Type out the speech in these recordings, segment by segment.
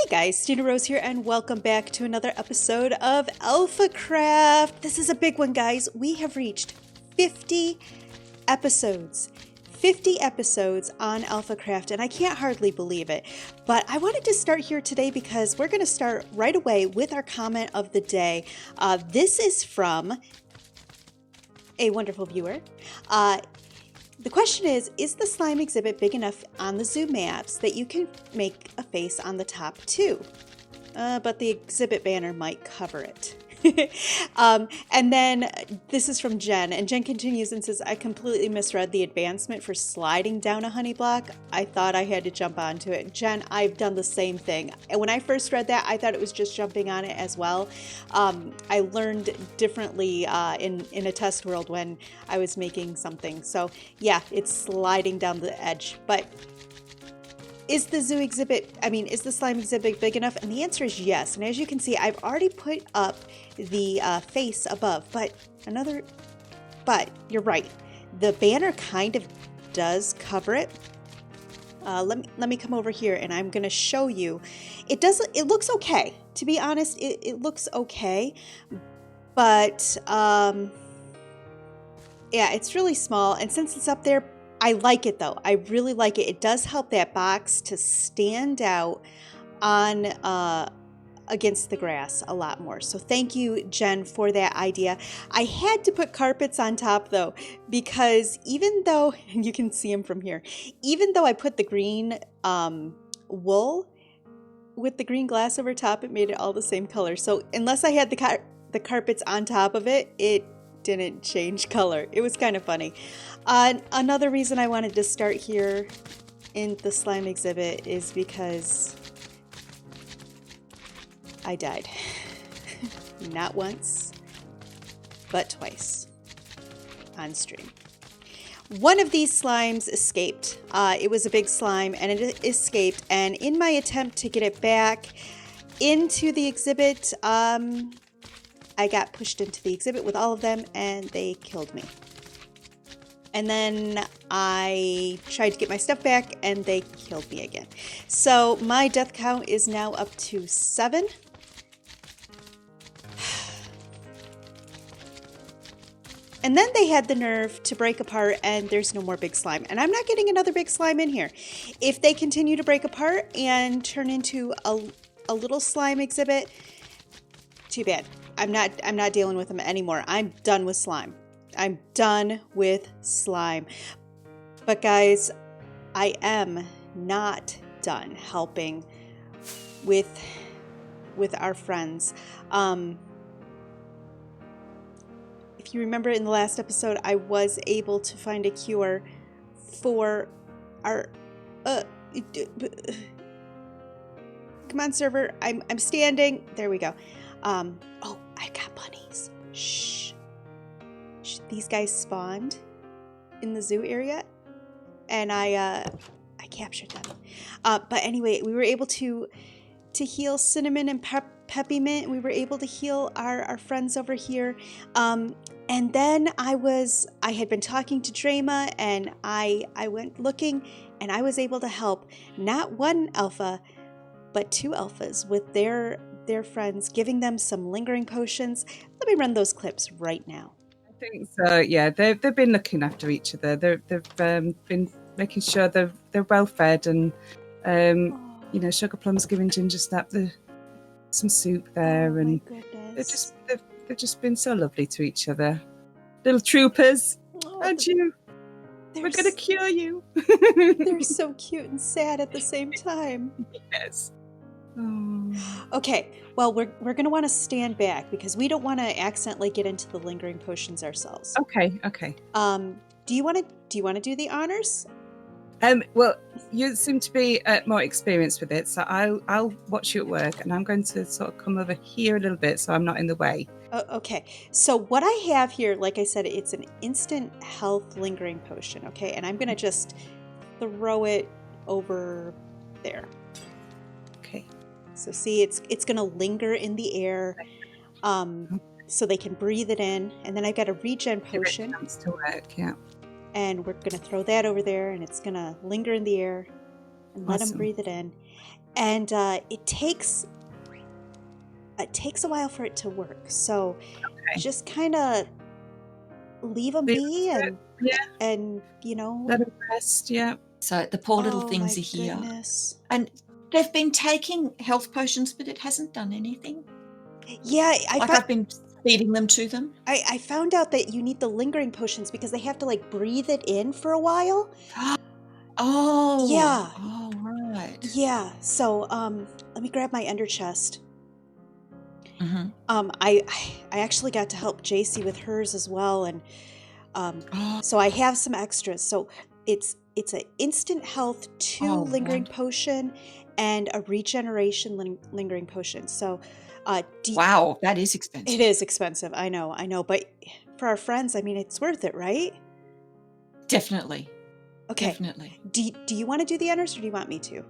guys, StinaRose here, and welcome back to another episode of AlphaCraft. This is a big one, guys. We have reached 50 episodes. 50 episodes on AlphaCraft, and I can't hardly believe it. But I wanted to start here today because we're going to start right away with our comment of the day. This is from a wonderful viewer. The question is the slime exhibit big enough on the zoo maps that you can make a face on the top too? But the exhibit banner might cover it. And then this is from Jen, and Jen continues and says, I completely misread the advancement for sliding down a honey block. I thought I had to jump onto it. Jen, I've done the same thing. And when I first read that, I thought it was just jumping on it as well. I learned differently in a test world when I was making something. So yeah, it's sliding down the edge. But is the slime exhibit big enough? And the answer is yes. And as you can see, I've already put up the face above, but you're right. The banner kind of does cover it. Let me come over here and I'm going to show you. It looks okay. To be honest, it looks okay. But yeah, it's really small. And since it's up there, I like it though. I really like it. It does help that box to stand out on against the grass a lot more. So thank you, Jen, for that idea. I had to put carpets on top though, because even though, and you can see them from here, even though I put the green wool with the green glass over top, it made it all the same color. So unless I had the carpets on top of it, it didn't change color. It was kind of funny. Another reason I wanted to start here in the slime exhibit is because I died. Not once, but twice on stream. One of these slimes escaped. It was a big slime and it escaped. And in my attempt to get it back into the exhibit, I got pushed into the exhibit with all of them and they killed me. And then I tried to get my stuff back and they killed me again. So my death count is now up to 7. And then they had the nerve to break apart and there's no more big slime. And I'm not getting another big slime in here. If they continue to break apart and turn into a little slime exhibit, too bad. I'm not dealing with them anymore. I'm done with slime. I'm done with slime. But guys, I am not done helping with our friends. If you remember in the last episode, I was able to find a cure for our come on, server. I'm standing. There we go. Oh, I've got bunnies. Shh. These guys spawned in the zoo area, and I captured them. But anyway, we were able to heal Cinnamon and Peppermint. We were able to heal our friends over here. And then I had been talking to Dreyma, and I went looking, and I was able to help not one alpha, but 2 alphas with their friends, giving them some lingering potions. Let me run those clips right now. I think so. Yeah, they've been looking after each other. They've been making sure they're well fed, and Sugar Plum's giving Ginger Snap some soup there, and they've just been so lovely to each other. Little troopers, aren't you? We're gonna cure you. They're so cute and sad at the same time. Yes. Okay, well, we're going to want to stand back because we don't want to accidentally get into the lingering potions ourselves. Okay. Do you want to do the honors? Well, you seem to be more experienced with it, so I'll watch you at work, and I'm going to sort of come over here a little bit so I'm not in the way. Okay, so what I have here, like I said, it's an instant health lingering potion, okay? And I'm going to just throw it over there. Okay. So see, it's going to linger in the air, so they can breathe it in. And then I've got a regen potion. It to work, yeah. And we're going to throw that over there, and it's going to linger in the air and let them breathe it in. and it takes a while for it to work. So just kind of leave them be and let them rest. Yeah. So the poor little oh things my are here. goodness. And they've been taking health potions, but it hasn't done anything. Yeah, I've been feeding them to them. I found out that you need the lingering potions because they have to like breathe it in for a while. Oh. Yeah. Oh, right. Yeah. So let me grab my ender chest. Mm-hmm. I actually got to help JC with hers as well, and so I have some extras. So it's an instant health 2 lingering potion and a regeneration lingering potion. So wow, that is expensive. It is expensive. I know, but for our friends, I mean, it's worth it, right? Definitely. Okay. Definitely. Do you want to do the honors, or do you want me to?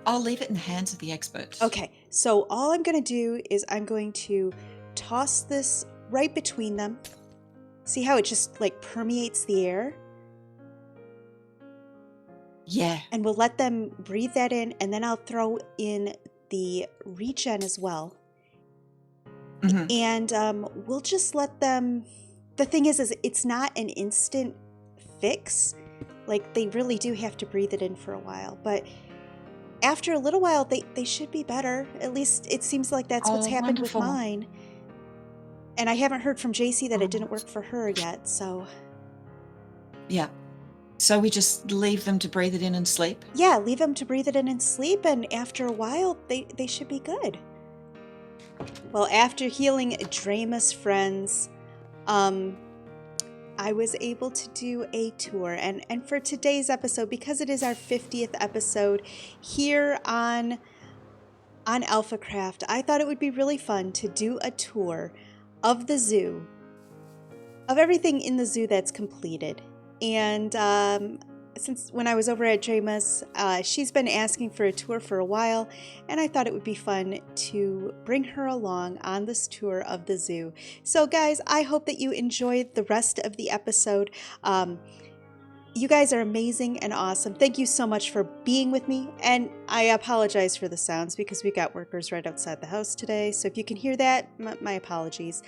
I'll leave it in the hands of the experts. Okay, so all I'm going to do is I'm going to toss this right between them. See how it just like permeates the air? Yeah. And we'll let them breathe that in, and then I'll throw in the regen as well. Mm-hmm. And we'll just let them... The thing is it's not an instant fix. Like, they really do have to breathe it in for a while. But after a little while, they should be better. At least it seems like that's what's happened with mine. And I haven't heard from JC that it didn't work for her yet, so... Yeah. So we just leave them to breathe it in and sleep? Yeah, leave them to breathe it in and sleep, and after a while, they should be good. Well, after healing Dreyma's friends, I was able to do a tour. And for today's episode, because it is our 50th episode here on AlphaCraft, I thought it would be really fun to do a tour of the zoo, of everything in the zoo that's completed. And since when I was over at Dreyma's, she's been asking for a tour for a while, and I thought it would be fun to bring her along on this tour of the zoo. So guys, I hope that you enjoyed the rest of the episode. You guys are amazing and awesome. Thank you so much for being with me, and I apologize for the sounds because we got workers right outside the house today, so if you can hear that, my apologies.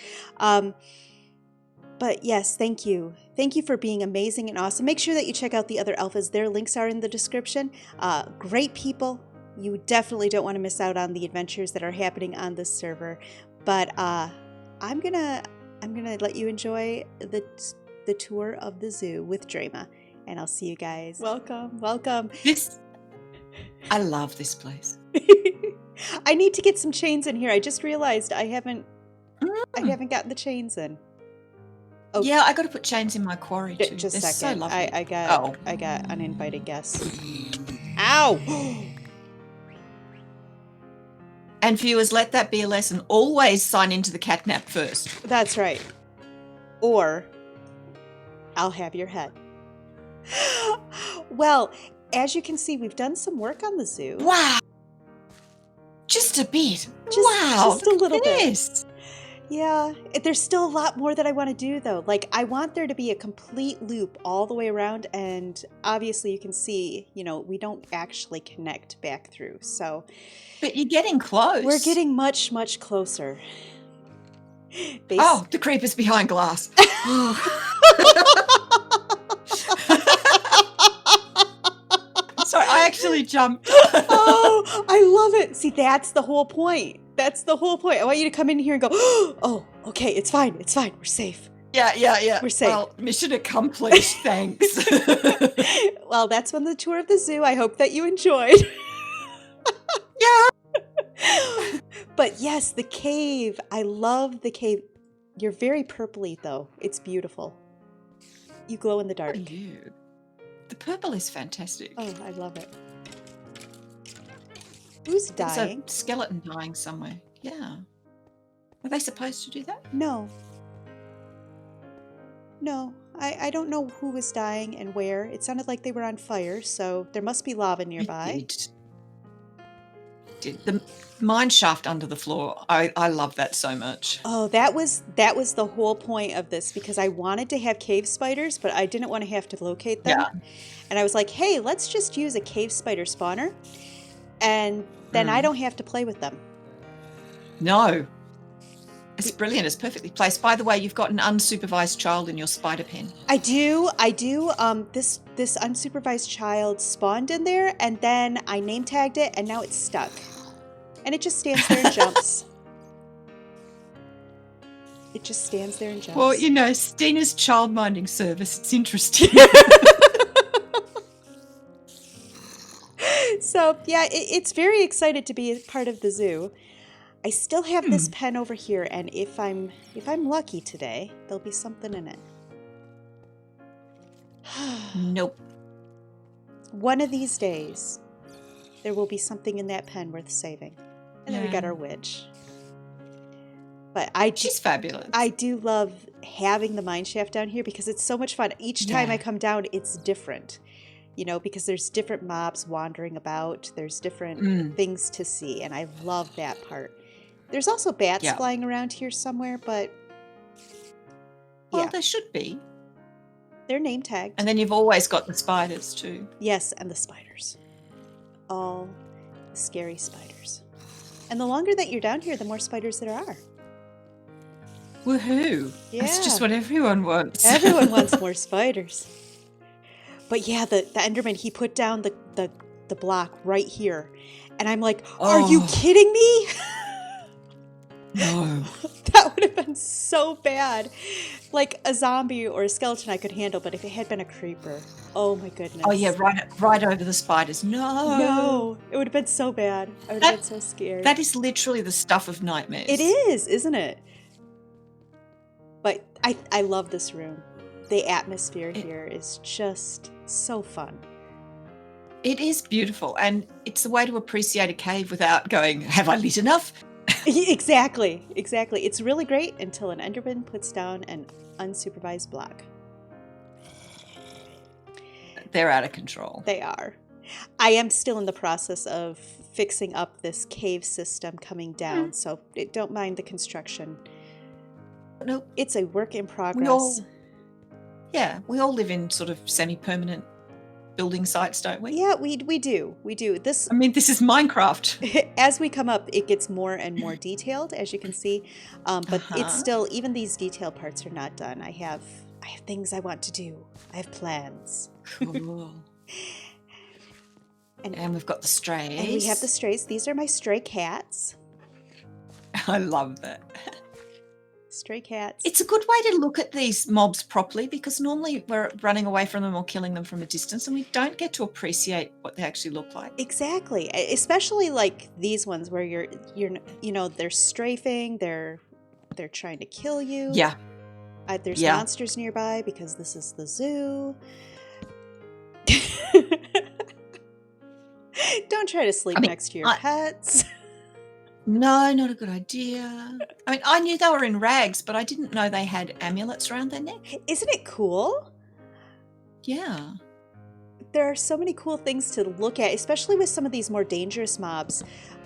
But yes, thank you. Thank you for being amazing and awesome. Make sure that you check out the other alphas. Their links are in the description. Great people. You definitely don't want to miss out on the adventures that are happening on this server. But I'm gonna let you enjoy the tour of the zoo with Dreyma, and I'll see you guys. Welcome. I love this place. I need to get some chains in here. I just realized I haven't gotten the chains in. Oh. Yeah, I got to put chains in my quarry too. Just a They're second. so lovely. I got uninvited guests. Ow! And viewers, let that be a lesson. Always sign into the catnap first. That's right. Or I'll have your head. Well, as you can see, we've done some work on the zoo. Wow! Just a bit. Just a little bit. Yes. Yeah, there's still a lot more that I want to do, though. Like, I want there to be a complete loop all the way around, and obviously you can see, we don't actually connect back through, so... But you're getting close. We're getting much, much closer. Oh, the creeper's behind glass. Sorry, I actually jumped. Oh, I love it. See, that's the whole point. I want you to come in here and go, oh, okay, it's fine. We're safe. Yeah. We're safe. Well, mission accomplished, thanks. Well, that's been the tour of the zoo. I hope that you enjoyed. Yeah. But yes, the cave. I love the cave. You're very purpley, though. It's beautiful. You glow in the dark. You. The purple is fantastic. Oh, I love it. Who's dying? There's a skeleton dying somewhere. Yeah. Are they supposed to do that? No. I don't know who was dying and where. It sounded like they were on fire, so there must be lava nearby. The mine shaft under the floor. I love that so much. Oh, that was the whole point of this, because I wanted to have cave spiders, but I didn't want to have to locate them. Yeah. And I was like, hey, let's just use a cave spider spawner. And then I don't have to play with them. No. It's brilliant. It's perfectly placed. By the way, you've got an unsupervised child in your spider pen. I do. This unsupervised child spawned in there, and then I name tagged it, and now it's stuck. And it just stands there and jumps. It just stands there and jumps. Well, you know, Stina's child-minding service. It's interesting. So, yeah, it's very excited to be a part of the zoo. I still have this pen over here, and if I'm lucky today, there'll be something in it. Nope. One of these days, there will be something in that pen worth saving. And then we got our witch. But she's fabulous. I do love having the mine shaft down here because it's so much fun. Each time I come down, it's different. You know, because there's different mobs wandering about. There's different things to see, and I love that part. There's also bats flying around here somewhere, but well, there should be. They're name tagged. And then you've always got the spiders too. Yes, and the spiders. All the scary spiders. And the longer that you're down here, the more spiders there are. Woohoo! Yeah. That's just what everyone wants. Everyone wants more spiders. But yeah, the Enderman, he put down the block right here. And I'm like, are you kidding me? No. That would have been so bad. Like a zombie or a skeleton I could handle, but if it had been a creeper, oh my goodness. Oh yeah, right over the spiders. No, it would have been so bad. I would have been so scared. That is literally the stuff of nightmares. It is, isn't it? But I love this room. The atmosphere here is just so fun. It is beautiful, and it's a way to appreciate a cave without going, have I lit enough? Exactly. It's really great until an Enderman puts down an unsupervised block. They're out of control. They are. I am still in the process of fixing up this cave system coming down, so don't mind the construction. Nope. It's a work in progress. We all live in sort of semi-permanent building sites, don't we? Yeah, we do. This is Minecraft. As we come up, it gets more and more detailed, as you can see. But it's still, even these detailed parts are not done. I have things I want to do. I have plans. Cool. and we've got the strays. And we have the strays. These are my stray cats. I love that. Stray cats. It's a good way to look at these mobs properly, because normally we're running away from them or killing them from a distance, and we don't get to appreciate what they actually look like. Exactly, especially like these ones where you're they're strafing, they're trying to kill you. Yeah. There's monsters nearby because this is the zoo. Don't try to sleep next to your pets. No, not a good idea. I mean, I knew they were in rags, but I didn't know they had amulets around their neck. Isn't it cool? Yeah. There are so many cool things to look at, especially with some of these more dangerous mobs.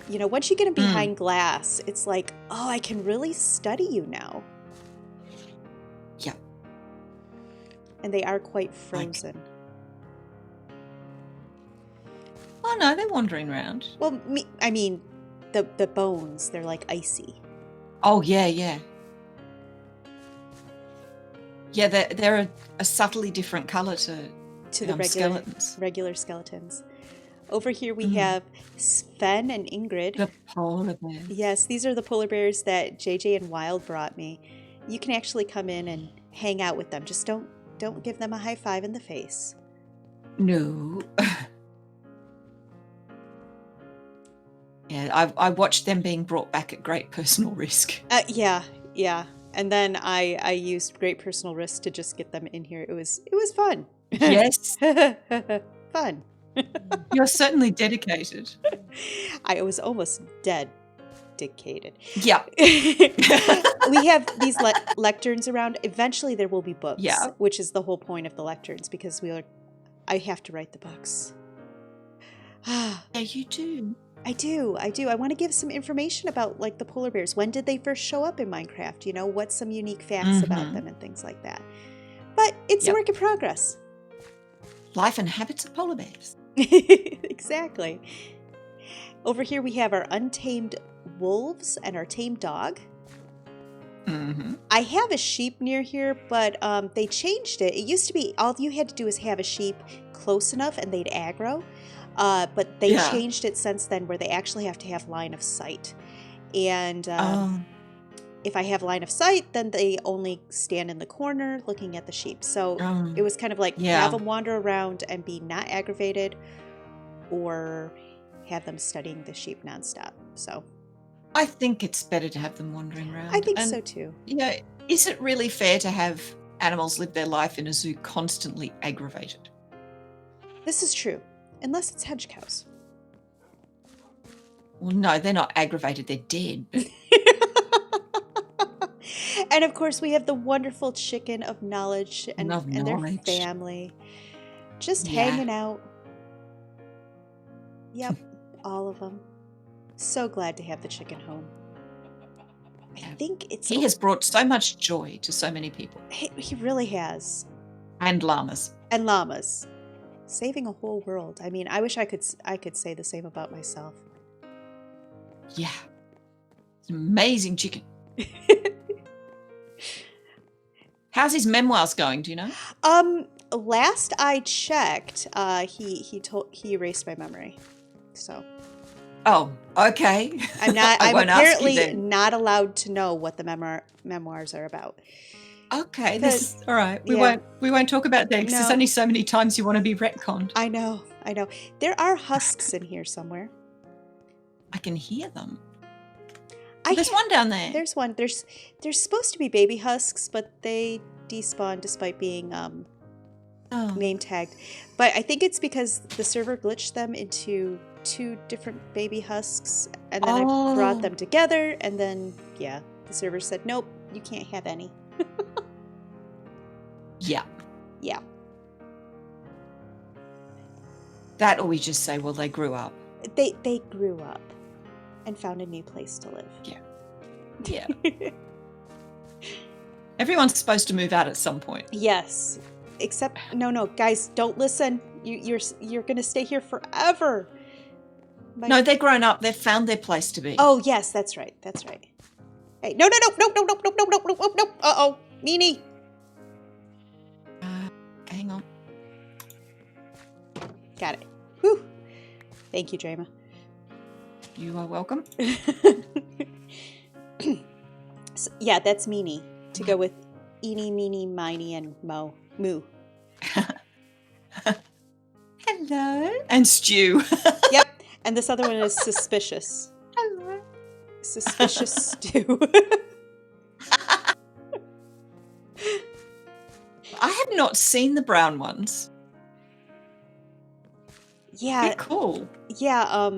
You know, once you get them behind glass, it's like, oh, I can really study you now. Yeah. And they are quite frozen. Oh, no, they're wandering around. Well, the bones, they're like icy. Oh, yeah. Yeah, they're a subtly different colour to the regular skeletons. Over here we have Sven and Ingrid. The polar bears. Yes, these are the polar bears that JJ and Wild brought me. You can actually come in and hang out with them. Just don't give them a high five in the face. No. Yeah, I watched them being brought back at great personal risk. Yeah. And then I used great personal risk to just get them in here. It was fun. Yes. Fun. You're certainly dedicated. I was almost dedicated. Yeah. We have these lecterns around. Eventually there will be books, which is the whole point of the lecterns, because I have to write the books. Yeah, you do. I do. I want to give some information about like the polar bears. When did they first show up in Minecraft? You know, what's some unique facts about them and things like that. But it's a work in progress. Life and habits of polar bears. Exactly. Over here we have our untamed wolves and our tamed dog. Mm-hmm. I have a sheep near here, but they changed it. It used to be all you had to do is have a sheep close enough and they'd aggro. But they Yeah. changed it since then where they actually have to have line of sight. And if I have line of sight, then they only stand in the corner looking at the sheep. So it was kind of like have them wander around and be not aggravated, or have them studying the sheep nonstop. So I think it's better to have them wandering around. I think so too. You know, is it really fair to have animals live their life in a zoo constantly aggravated? This is true, unless it's hedge cows. Well, no, they're not aggravated, they're dead. But And of course, we have the wonderful chicken of knowledge and their knowledge. family just Yeah. hanging out. Yep, all of them. So glad to have the chicken home. I think it's He has brought so much joy to so many people. he really has. And llamas. And llamas, saving a whole world. I mean, I wish I could say the same about myself. Yeah. It's an amazing chicken. How's his memoirs going, do you know? Last I checked, he erased my memory. So Oh, okay. I'm not. I I'm won't ask you apparently then. not allowed to know what the memoirs are about. Okay, this is all right. We Yeah. won't talk about that because there's No. only so many times you want to be retconned. I know. There are husks in here somewhere. I can hear them. I There's can't- one down there. There's one. There's supposed to be baby husks, but they despawn despite being Oh. name tagged. But I think it's because the server glitched them into 2 different baby husks, and then I brought Oh. them together, and then the server said, nope, you can't have any. Yeah. Yeah. That, or we just say, well, they grew up. They grew up and found a new place to live. Yeah. Everyone's supposed to move out at some point. Yes. Except no, guys, don't listen. You're gonna stay here forever. No, they're grown up. They've found their place to be. Oh yes, that's right. Hey, no. Uh-oh. Meanie. Hang on. Got it. Whew. Thank you, Dreyma. You are welcome. So, yeah, that's Meanie. To go with Eeny, Meeny, Miny, and Moo. Hello. And Stew. Yep. And this other one is Suspicious. Hello. Suspicious Stew. I have not seen the brown ones. Yeah. They're cool. Yeah,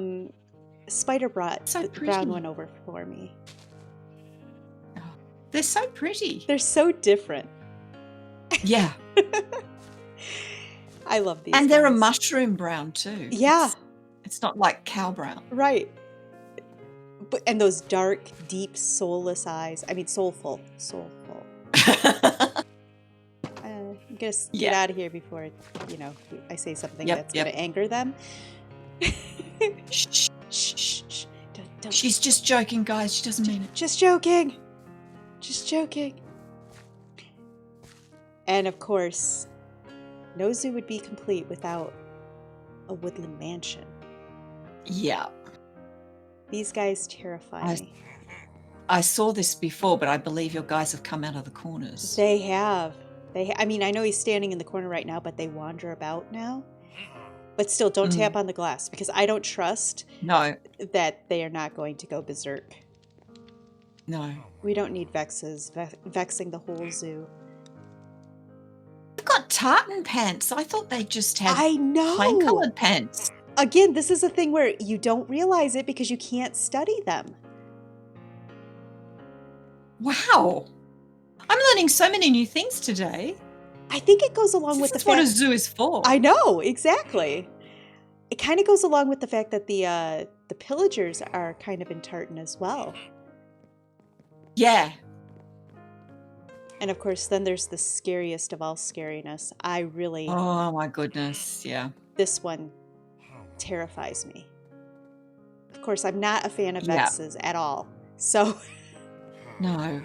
Spider brought So the pretty. brown one over for me. They're so pretty. They're so different. Yeah. I love these. And they're a guys. mushroom brown too. Yeah, It's not like cow brown. right. And those dark, deep, soulless eyes. I mean, soulful. I'm gonna get Yeah. out of here before, I say something Yep, that's yep. gonna anger them. Shh. Shh. Don't. She's just joking, guys. She doesn't mean it. Just joking. And of course, no zoo would be complete without a woodland mansion. Yeah. These guys terrify me. I saw this before, but I believe your guys have come out of the corners. They have. I mean, I know he's standing in the corner right now, but they wander about now. But still, don't tap on the glass, because I don't trust No. that they are not going to go berserk. No. We don't need vexes vexing the whole zoo. They've got tartan pants. I thought they just had I know. plain coloured pants. Again, this is a thing where you don't realize it because you can't study them. Wow. I'm learning so many new things today. I think it goes along with This the is what a fact. zoo is for. I know, exactly. It kind of goes along with the fact that the pillagers are kind of in tartan as well. Yeah. And of course, then there's the scariest of all scariness. Oh my goodness. Yeah. This one terrifies me. course, I'm not a fan of Yeah. Vexes at all. So, No.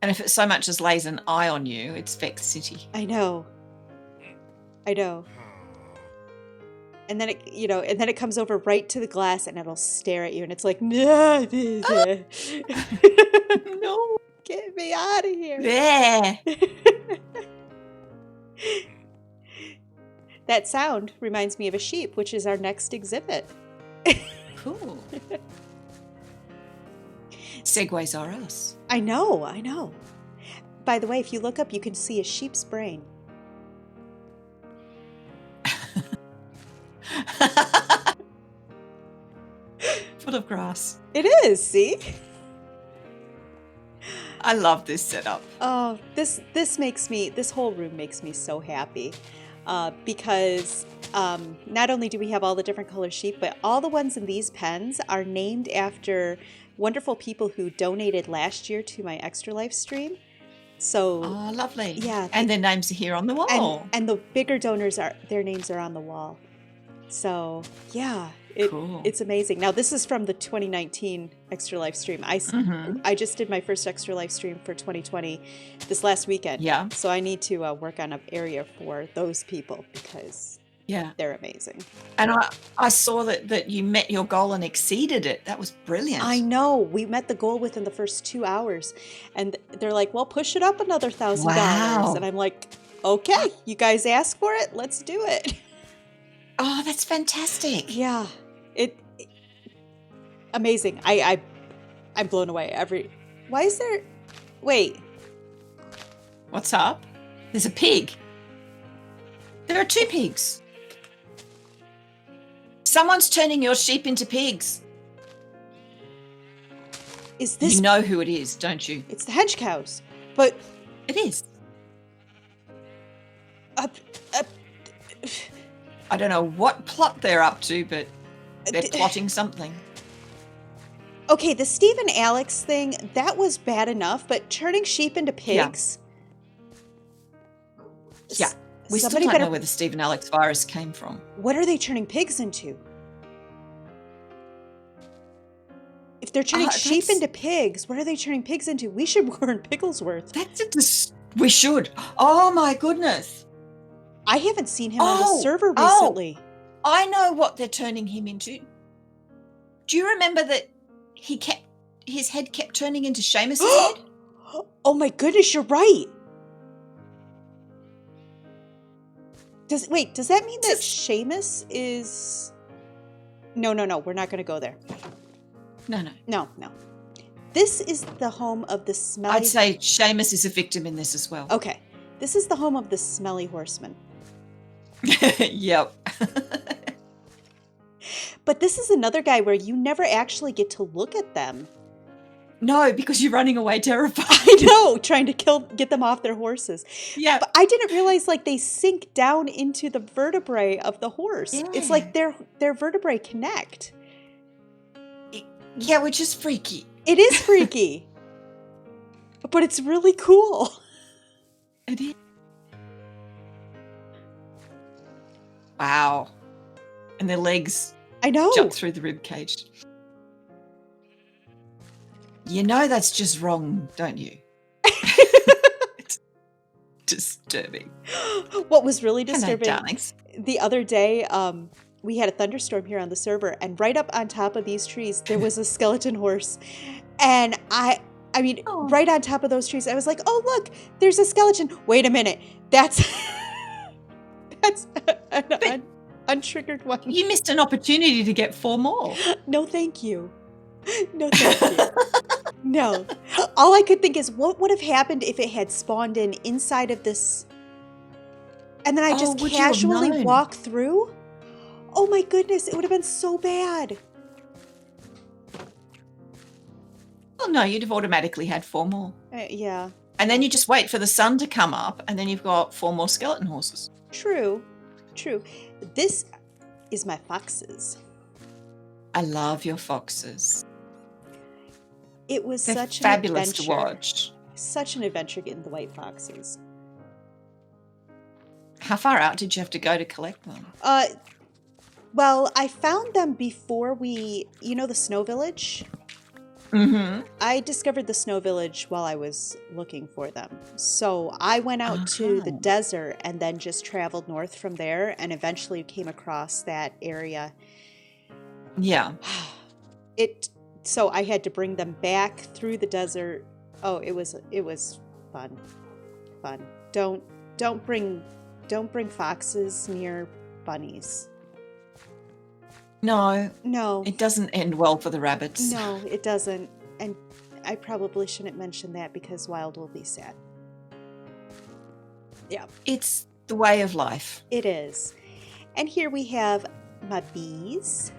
And if it so much as lays an eye on you, it's Vex City. I know. And then it comes over right to the glass and it'll stare at you and it's like, no, No. get me out of here. There. That sound reminds me of a sheep, which is our next exhibit. Cool. Segways are us. I know. By the way, if you look up, you can see a sheep's brain. Full of grass. It is, see? I love this setup. Oh, this whole room makes me so happy. Because not only do we have all the different color sheep, but all the ones in these pens are named after wonderful people who donated last year to my Extra Life stream. So, Oh, lovely. Yeah. And their names are here on the wall. and the bigger donors their names are on the wall. So, yeah, Cool. it's amazing. Now, this is from the 2019 Extra Life stream. I just did my first Extra Life stream for 2020 this last weekend. Yeah. So I need to work on an area for those people because Yeah. they're amazing. And I saw that you met your goal and exceeded it. That was brilliant. I know. We met the goal within the first 2 hours. And they're like, well, push it up another $1,000. Wow. And I'm like, okay, you guys asked for it. Let's do it. Oh, that's fantastic. Yeah. Amazing. I'm blown away. Why is there... Wait. What's up? There's a pig. There are 2 pigs. Someone's turning your sheep into pigs. Is this... You know who it is, don't you? It's the hedge cows. But... It is. I don't know what plot they're up to, but they're plotting something. Okay, the Steve and Alex thing, that was bad enough, but turning sheep into pigs... Yeah. We still don't know where the Steve and Alex virus came from. What are they turning pigs into? If they're turning sheep into pigs, what are they turning pigs into? We should warn Pigglesworth. We should. Oh my goodness. I haven't seen him on the server recently. I know what they're turning him into. Do you remember that his head kept turning into Seamus's head? Oh my goodness, you're right. Does that mean that Seamus is... No, we're not going to go there. No. This is the home of the smelly... I'd say Seamus is a victim in this as well. Okay. This is the home of the smelly horseman. Yep. But this is another guy where you never actually get to look at them. No, because you're running away terrified. I know, trying to get them off their horses. Yeah. But I didn't realize they sink down into the vertebrae of the horse. Yeah. It's like their vertebrae connect. Yeah, which is freaky. It is freaky. But it's really cool. It is. Wow. And their legs jump through the rib cage. You know that's just wrong, don't you? It's disturbing. What was really disturbing, hello, darlings. The other day, we had a thunderstorm here on the server, and right up on top of these trees, there was a skeleton horse. And I mean, right on top of those trees, I was like, oh, look, there's a skeleton. Wait a minute. That's an untriggered one. You missed an opportunity to get 4 more. No, thank you. No, thank you. No. All I could think is, what would have happened if it had spawned inside of this, and then I just casually walk through? Oh my goodness, it would have been so bad. Well, no, you'd have automatically had 4 more. Yeah. And then you just wait for the sun to come up, and then you've got 4 more skeleton horses. True. This is my foxes. I love your foxes. It was They're such fabulous an adventure. to watch. Such an adventure getting the white foxes. How far out did you have to go to collect them? Well, I found them before the Snow Village? Mm-hmm. I discovered the Snow Village while I was looking for them. So I went out to the desert and then just traveled north from there and eventually came across that area. Yeah. So I had to bring them back through the desert. Oh, it was fun. Fun. Don't bring foxes near bunnies. No. It doesn't end well for the rabbits. No, it doesn't. And I probably shouldn't mention that because Wild will be sad. Yeah. It's the way of life. It is. And here we have my bees.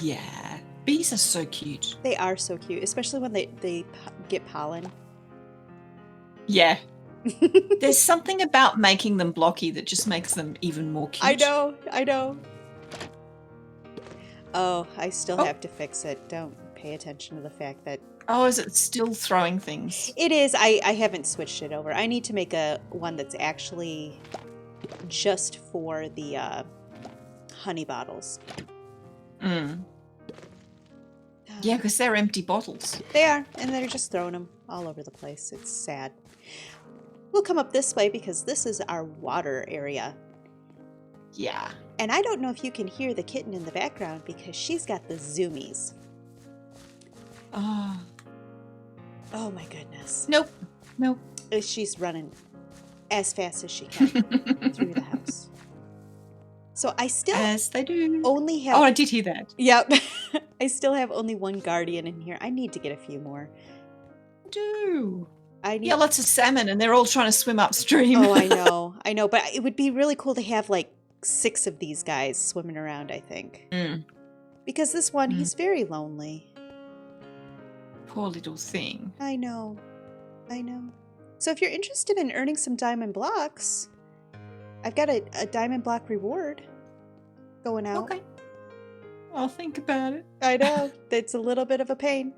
Yeah. Bees are so cute. They are so cute, especially when they get pollen. Yeah. There's something about making them blocky that just makes them even more cute. I know. Oh, I still have to fix it. Don't pay attention to the fact that... Oh, is it still throwing things? It is. I haven't switched it over. I need to make one that's actually just for the honey bottles. Mm. Yeah, because they're empty bottles. They are, and they're just throwing them all over the place. It's sad. We'll come up this way because this is our water area. Yeah. And I don't know if you can hear the kitten in the background because she's got the zoomies. Oh. Oh my goodness. Nope. She's running as fast as she can through the house. So I still As they do. only have... Oh, I did hear that. Yep. I still have only one guardian in here. I need to get a few more. Yeah, lots of salmon, and they're all trying to swim upstream. Oh, I know. But it would be really cool to have like 6 of these guys swimming around, I think. Mm. Because this one, he's very lonely. Poor little thing. I know. So if you're interested in earning some diamond blocks, I've got a diamond block reward going out. Okay. I'll think about it. I know. It's a little bit of a pain.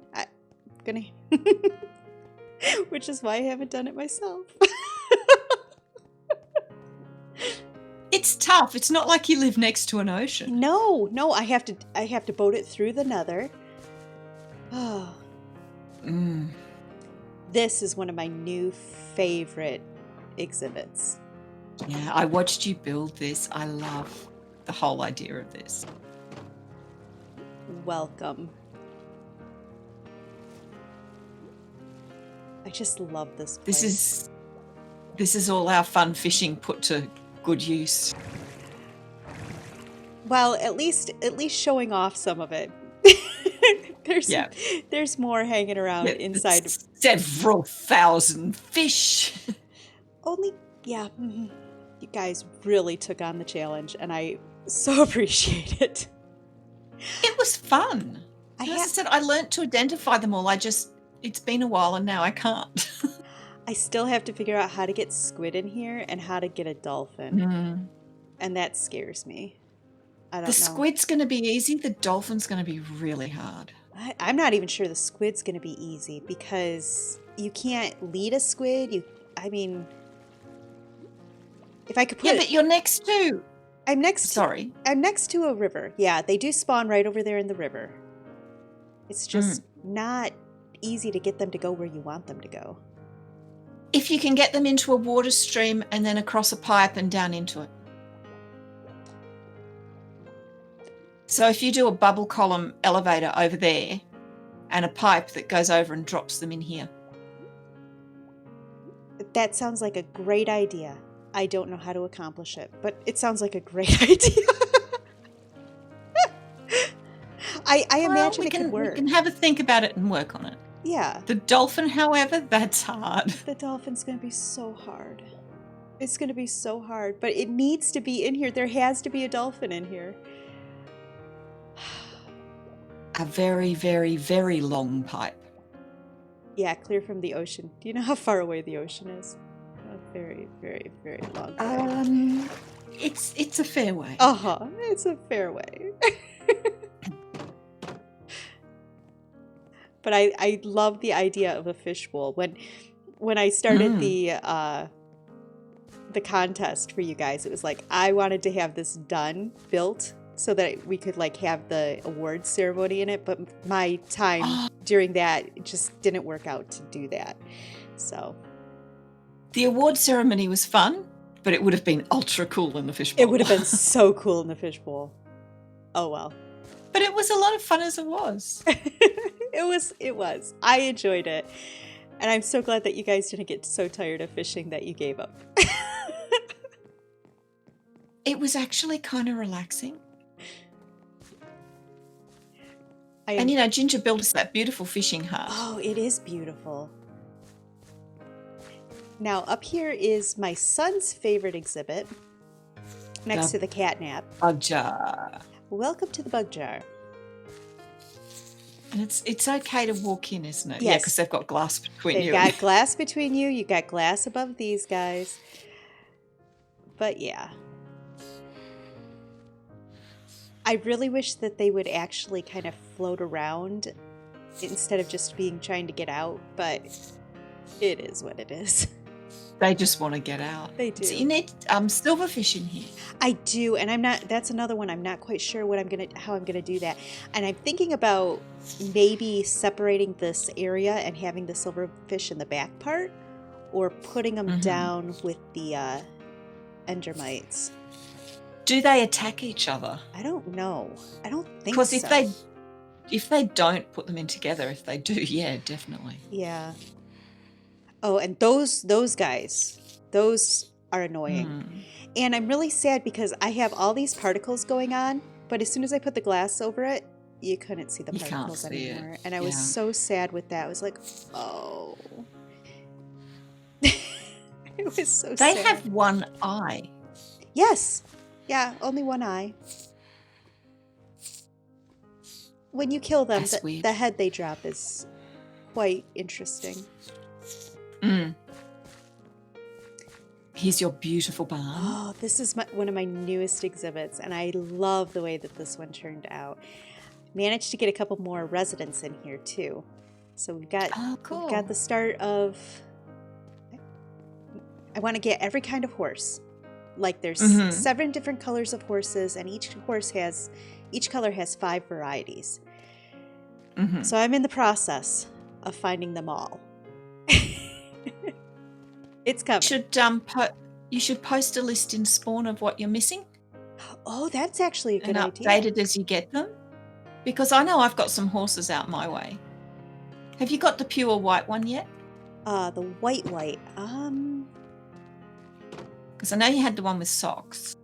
Which is why I haven't done it myself. It's tough. It's not like you live next to an ocean. No, I have to boat it through the Nether. Oh. This is one of my new favorite exhibits. Yeah, I watched you build this. I love the whole idea of this. Welcome. I just love this place. This is all our fun fishing put to good use. Well, at least showing off some of it. There's more hanging around inside. Several thousand fish. You guys really took on the challenge, and I so appreciate it. It was fun. As I said, I learned to identify them all. It's been a while, and now I can't. I still have to figure out how to get squid in here and how to get a dolphin. And that scares me. I don't know. The squid's going to be easy. The dolphin's going to be really hard. I'm not even sure the squid's going to be easy because you can't lead a squid. If I could put but you're next to... I'm next to a river. Yeah, they do spawn right over there in the river. It's just not easy to get them to go where you want them to go. If you can get them into a water stream and then across a pipe and down into it. So if you do a bubble column elevator over there and a pipe that goes over and drops them in here. That sounds like a great idea. I don't know how to accomplish it, but it sounds like a great idea. I imagine it could work. We can have a think about it and work on it. Yeah. The dolphin, however, that's hard. The dolphin's going to be so hard. It's going to be so hard, but it needs to be in here. There has to be a dolphin in here. A very, very, very long pipe. Yeah, clear from the ocean. Do you know how far away the ocean is? A very, very, very long pipe. It's a fair way. It's a fair way. But I love the idea of a fishbowl. When I started the contest for you guys, it was like I wanted to have this built so that we could like have the award ceremony in it. But my time during that it just didn't work out to do that. So The award ceremony was fun, but it would have been ultra cool in the fishbowl. it would have been so cool in the fishbowl. Oh well. But it was a lot of fun as it was. It was. I enjoyed it. And I'm so glad that you guys didn't get so tired of fishing that you gave up. It was actually kind of relaxing. And Ginger built us that beautiful fishing hut. Oh, it is beautiful. Now, up here is my son's favorite exhibit, next to the catnap. Bug jar. Welcome to the bug jar. And it's okay to walk in, isn't it? Yes. Yeah, because they've got glass between you. They've got glass between you. You got glass above these guys. But yeah. I really wish that they would actually kind of float around instead of just trying to get out, but it is what it is. They just want to get out. They do. So you need silverfish in here. I do, and that's another one. I'm not quite sure how I'm gonna do that. And I'm thinking about maybe separating this area and having the silverfish in the back part, or putting them down with the endermites. Do they attack each other? I don't know. I don't think so. Because if they don't put them in together, if they do, yeah, definitely. Yeah. Oh, and those guys, those are annoying. And I'm really sad because I have all these particles going on, but as soon as I put the glass over it, you couldn't see the particles anymore. And I was so sad with that. I was like, oh. It was so sad. They have one eye. Yes. Yeah, only one eye. When you kill them, the head they drop is quite interesting. Here's your beautiful barn. Oh, this is one of my newest exhibits, and I love the way that this one turned out. Managed to get a couple more residents in here too. So we've got the start of. I want to get every kind of horse. Like there's 7 different colors of horses, and each color has 5 varieties. So I'm in the process of finding them all. It's coming. You should post a list in Spawn of what you're missing. Oh, that's actually a good idea. And update it as you get them. Because I know I've got some horses out my way. Have you got the pure white one yet? The white. Because I know you had the one with socks.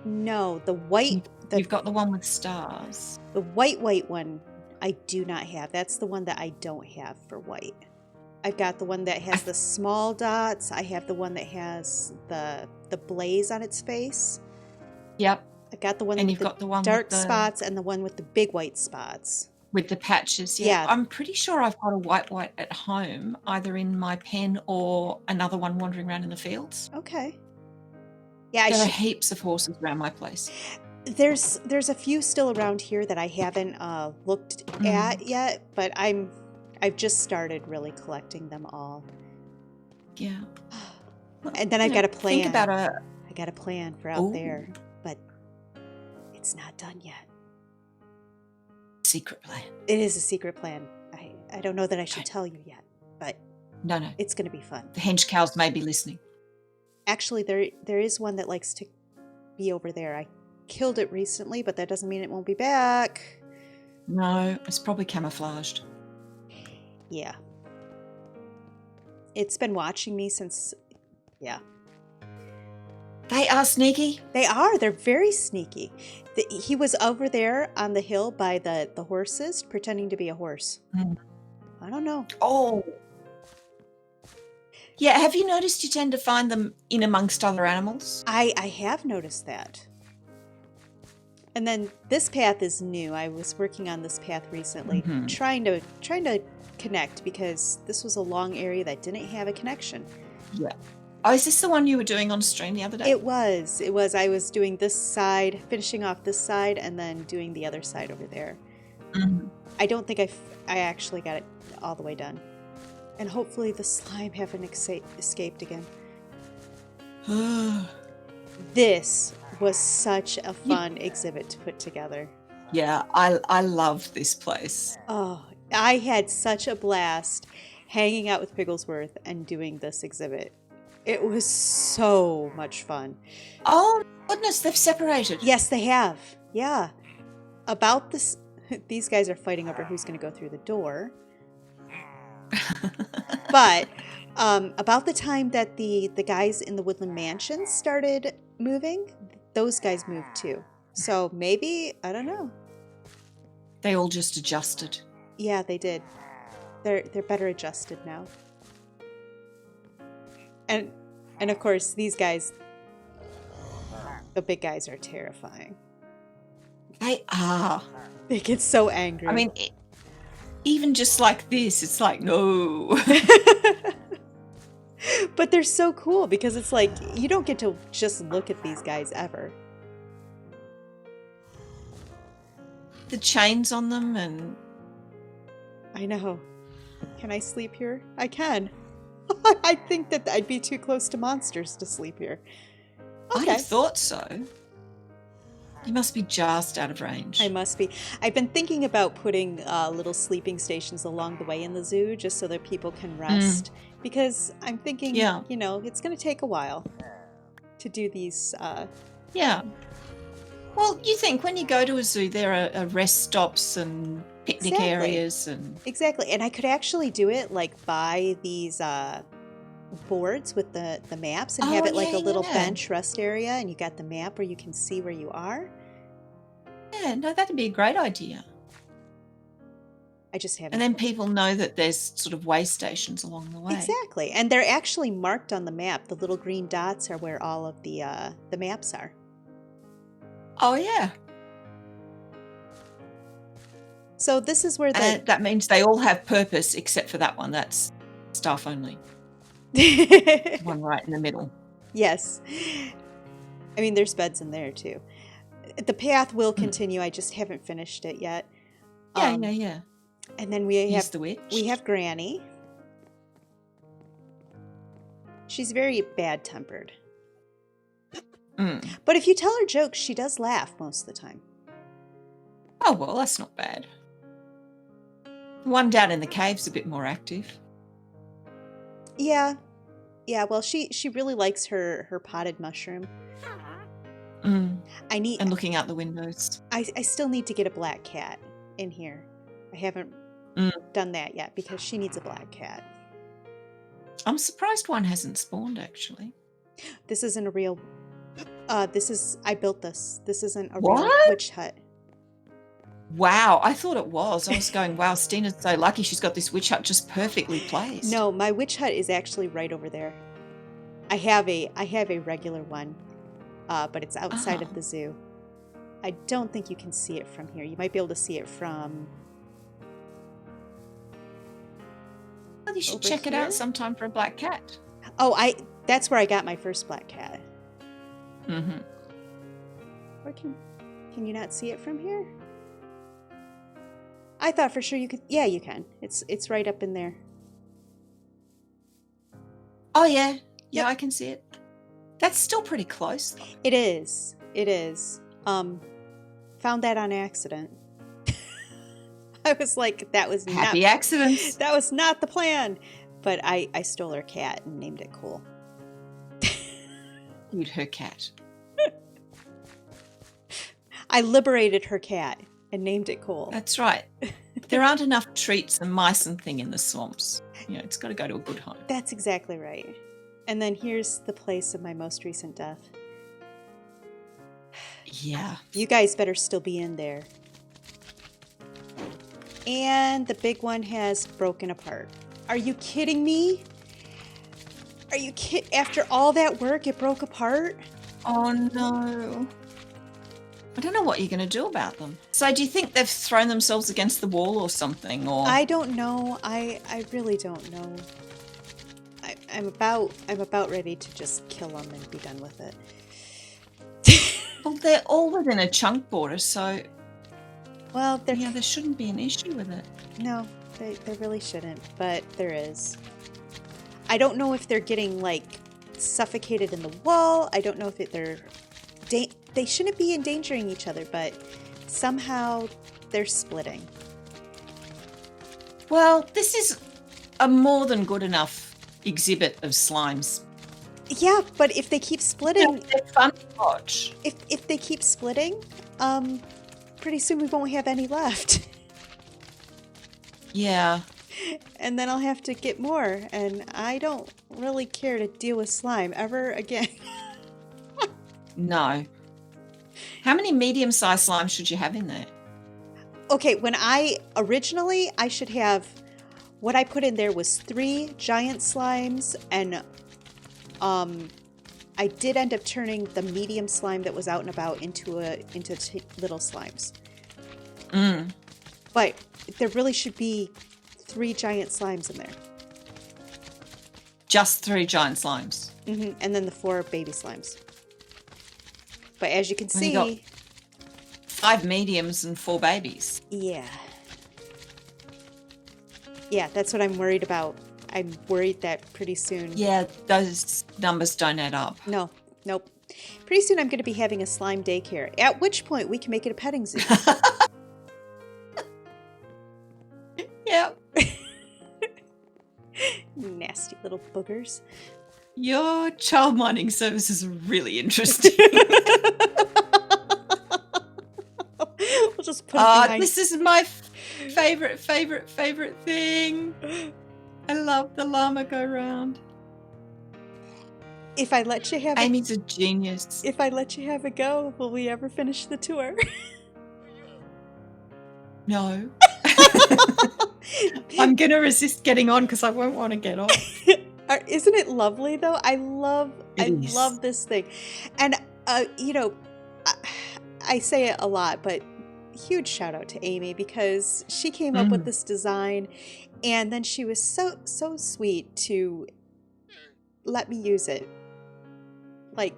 No, the white. You've got the one with stars. The white one I do not have. That's the one that I don't have for white. I've got the one that has the small dots. I have the one that has the blaze on its face. Yep. I've got the one and with you've the got the one dark with the spots and the one with the big white spots. With the patches, yeah. I'm pretty sure I've got a white at home, either in my pen or another one wandering around in the fields. Okay. Yeah, there are heaps of horses around my place. There's a few still around here that I haven't looked at yet, but I've just started really collecting them all. Yeah. And then I've got a plan. Think about I got a plan for out there, but it's not done yet. Secret plan. It is a secret plan. I don't know that I should tell you yet, but no, it's going to be fun. The hench cows may be listening. Actually, there is one that likes to be over there. I killed it recently, but that doesn't mean it won't be back. No, it's probably camouflaged. Yeah. It's been watching me since, yeah. They are sneaky. They are. They're very sneaky. He was over there on the hill by the horses, pretending to be a horse. I don't know. Oh. Yeah, have you noticed you tend to find them in amongst other animals? I have noticed that. And then this path is new. I was working on this path recently, trying to connect, because this was a long area that didn't have a connection. Yeah. Oh, is this the one you were doing on stream the other day? It was. I was doing this side, finishing off this side, and then doing the other side over there. I don't think I actually got it all the way done. And hopefully the slime haven't escaped again. This was such a fun exhibit to put together. Yeah, I love this place. Oh, I had such a blast hanging out with Pigglesworth and doing this exhibit. It was so much fun. Oh, goodness, they've separated. Yes, they have. Yeah. About this, these guys are fighting over who's going to go through the door. But about the time that the guys in the Woodland Mansion started moving, those guys moved too. So maybe, I don't know. They all just adjusted. Yeah, they did. They're better adjusted now. And of course, these guys, the big guys, are terrifying. They are. They get so angry. I mean, even just like this, it's like, no. But they're so cool because it's like, you don't get to just look at these guys ever. The chains on them and... I know. Can I sleep here? I can. I think that I'd be too close to monsters to sleep here. I'd Okay. have thought so. You must be just out of range. I must be. I've been thinking about putting little sleeping stations along the way in the zoo just so that people can rest. Because I'm thinking, you know, it's going to take a while to do these. Yeah. Well, you think when you go to a zoo, there are rest stops and picnic areas and... Exactly. And I could actually do it like by these boards with the maps and have it like a little bench rest area, and you got the map where you can see where you are. Yeah, no, that'd be a great idea. I just haven't. And then people know that there's sort of way stations along the way. Exactly. And they're actually marked on the map. The little green dots are where all of the maps are. Oh, yeah. So this is where the... And that means they all have purpose except for that one. That's staff only. One right in the middle. Yes. I mean, there's beds in there, too. The path will continue. I just haven't finished it yet. Yeah. And then we He's have the witch. we have Granny. She's very bad-tempered. But if you tell her jokes, she does laugh most of the time. Oh, well, that's not bad. One down in the cave's a bit more active. Yeah. Yeah, well, she really likes her potted mushroom. And looking out the windows. I still need to get a black cat in here. I haven't done that yet because she needs a black cat. I'm surprised one hasn't spawned, actually. This isn't a real... I built this. This isn't a real What? witch hut. Wow, I thought it was. I was going, wow, Stina's so lucky she's got this witch hut just perfectly placed. No, my witch hut is actually right over there. I have a regular one, but it's outside of the zoo. I don't think you can see it from here. You might be able to see it from... Well, you should over check it here? out sometime for a black cat. Oh, that's where I got my first black cat. Mm-hmm. Or can you not see it from here? I thought for sure you could. Yeah, you can. It's right up in there. Oh, yeah. Yeah, Yep. I can see it. That's still pretty close, though. It is. It is. Found that on accident. I was like, that was Happy accidents. That was not the plan. But I stole her cat and named it Cool. You'd her cat. I liberated her cat and named it Cool. That's right. There aren't enough treats and mice and thing in the swamps. You know, it's got to go to a good home. That's exactly right. And then here's the place of my most recent death. Yeah. You guys better still be in there. And the big one has broken apart. Are you kidding me? Are you After all that work, it broke apart? Oh, no. I don't know what you're going to do about them. So do you think they've thrown themselves against the wall or something? Or I don't know. I really don't know. I'm about ready to just kill them and be done with it. Well, they're all within a chunk border, so Well, there shouldn't be an issue with it. No, they really shouldn't, but there is. I don't know if they're getting, like, suffocated in the wall. I don't know if they shouldn't be endangering each other, but somehow they're splitting. Well, this is a more than good enough exhibit of slimes. Yeah, but if they keep splitting, They're fun to watch. if they keep splitting, pretty soon we won't have any left. Yeah. And then I'll have to get more, and I don't really care to deal with slime ever again. No. How many medium-sized slimes should you have in there? Okay, when I should have, what I put in there was 3 giant slimes, and I did end up turning the medium slime that was out and about into little slimes. But there really should be 3 giant slimes in there. Just 3 giant slimes. And then the 4 baby slimes. But as you can Well, you got see, 5 mediums and 4 babies. yeah, that's what I'm worried about. I'm worried that pretty soon. Yeah, those numbers don't add up. Nope. Pretty soon I'm going to be having a slime daycare. At which point we can make it a petting zoo. Yep. Nasty little boogers. Your child mining services are really interesting. We'll just put it behind. This is my favorite thing. I love the llama go round. If I let you have Amy's a genius. If I let you have a go, will we ever finish the tour? No. I'm going to resist getting on because I won't want to get off. Isn't it lovely though? I love this thing. And I say it a lot, but huge shout out to Amy because she came up with this design, and then she was so sweet to let me use it. Like,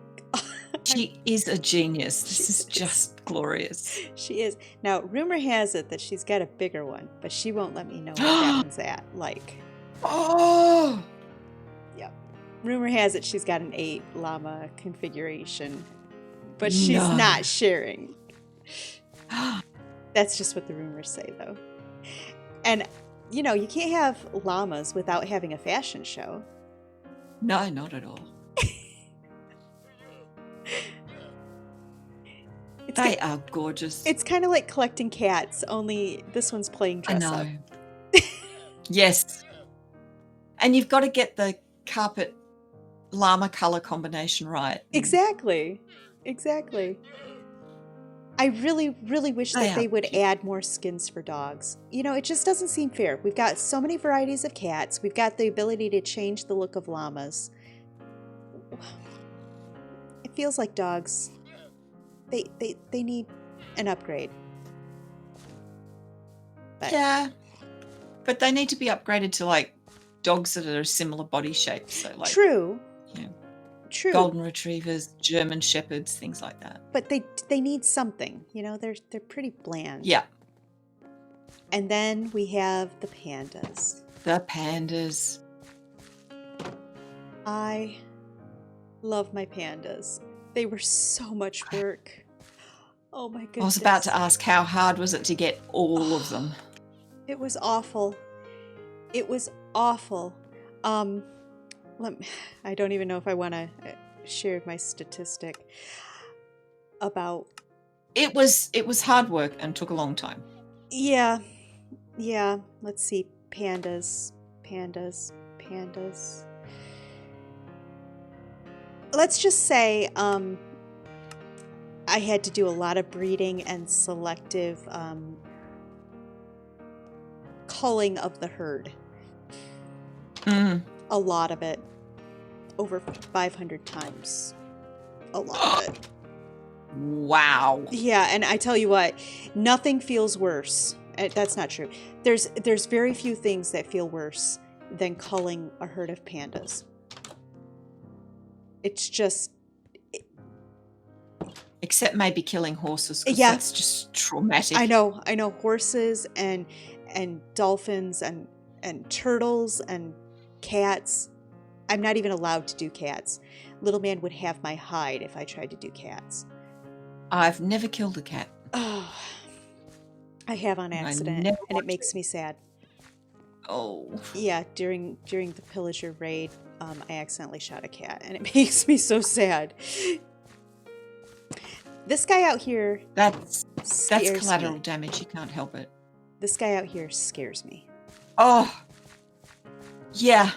she is a genius. This is just glorious. She is. Now, rumor has it that she's got a bigger one, but she won't let me know what that one's at. Like, oh, yep. Rumor has it she's got an 8 llama configuration, but she's not sharing. That's just what the rumors say, though. And, you can't have llamas without having a fashion show. No, not at all. They are gorgeous. It's kind of like collecting cats, only this one's playing dress up. Yes. And you've got to get the carpet llama color combination right. Exactly. I really, really wish that they would add more skins for dogs. It just doesn't seem fair. We've got so many varieties of cats. We've got the ability to change the look of llamas. It feels like dogs. They need an upgrade. But, yeah. But they need to be upgraded to like dogs that are a similar body shape. So like true. Yeah. True. Golden retrievers, German shepherds, things like that. But they need something. They're pretty bland. Yeah. And then we have the pandas. The pandas. I love my pandas. They were so much work. Oh my goodness. I was about to ask, how hard was it to get all of them? It was awful. I don't even know if I want to share my statistic about. It was hard work and took a long time. Yeah. Let's see. Pandas. Let's just say I had to do a lot of breeding and selective culling of the herd. A lot of it. Over 500 times. A lot of it. Wow. Yeah, and I tell you what, nothing feels worse. That's not true. There's very few things that feel worse than culling a herd of pandas. It's just... Except maybe killing horses, because that's just traumatic. I know. Horses and dolphins and turtles and cats. I'm not even allowed to do cats. Little man would have my hide if I tried to do cats. I've never killed a cat. Oh, I have on accident, and it makes me sad. Oh. Yeah, during the pillager raid, I accidentally shot a cat, and it makes me so sad. This guy out here That's scares collateral me. damage. You can't help it. This guy out here scares me. Oh. Yeah.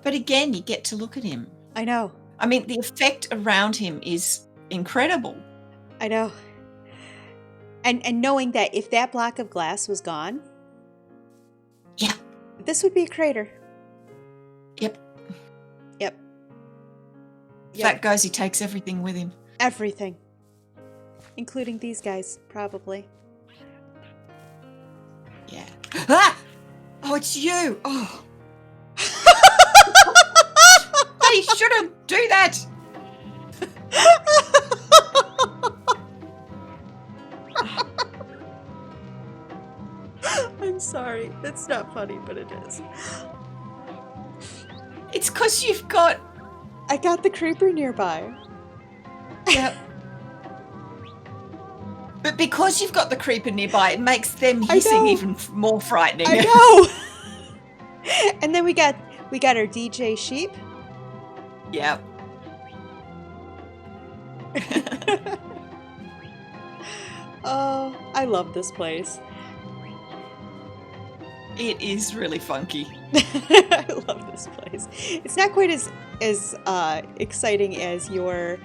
But again, you get to look at him. I know. I mean, the effect around him is incredible. I know. And knowing that if that block of glass was gone, Yeah. this would be a crater. Yep. Yep. If that goes, he takes everything with him. Everything. Including these guys, probably. Yeah. Ah! Oh, it's you. Oh. He shouldn't do that. I'm sorry. That's not funny, but it is. It's because you've got... I got the creeper nearby. Yep. But because you've got the creeper nearby, it makes them hissing even more frightening. I know. And then we got our DJ sheep. Yep. Oh, I love this place. It is really funky. I love this place. It's not quite as exciting as your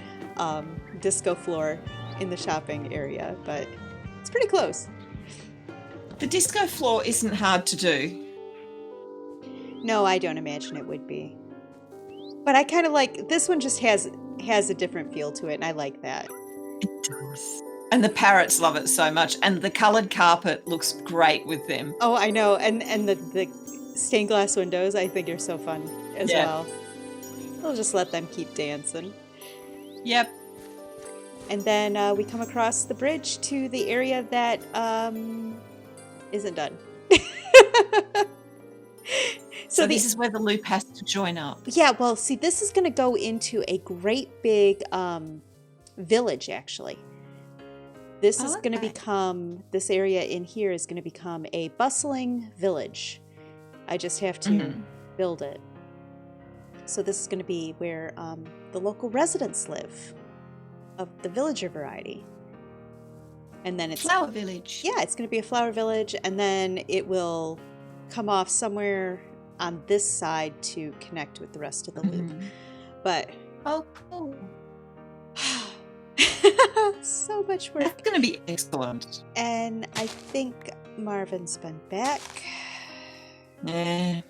disco floor in the shopping area, but it's pretty close. The disco floor isn't hard to do. No, I don't imagine it would be. But I kind of like this one. Just has a different feel to it, and I like that. It does. And the parrots love it so much, and the coloured carpet looks great with them. Oh, I know, and the stained glass windows I think are so fun as well. We'll just let them keep dancing. Yep. And then we come across the bridge to the area that isn't done. So this is where the loop has to join up. Yeah, well, see, this is going to go into a great big village, actually. This is going to become, this area in here is going to become a bustling village. I just have to build it. So this is going to be where the local residents live, of the villager variety. And then it's... Flower village. Yeah, it's going to be a flower village, and then it will come off somewhere on this side to connect with the rest of the loop. But... Oh, cool. So much work. That's going to be excellent. And I think Marvin's been back. Yeah.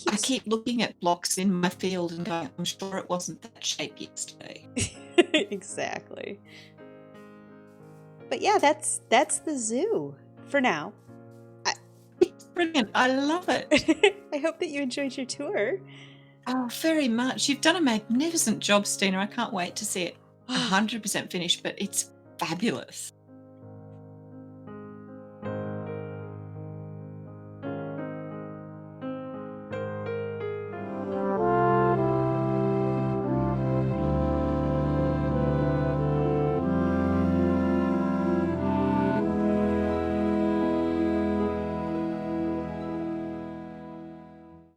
I keep looking at blocks in my field and going, I'm sure it wasn't that shape yesterday. Exactly. But yeah, that's the zoo for now. It's brilliant. I love it. I hope that you enjoyed your tour. Oh, very much. You've done a magnificent job, Stina. I can't wait to see it 100% finished, but it's fabulous.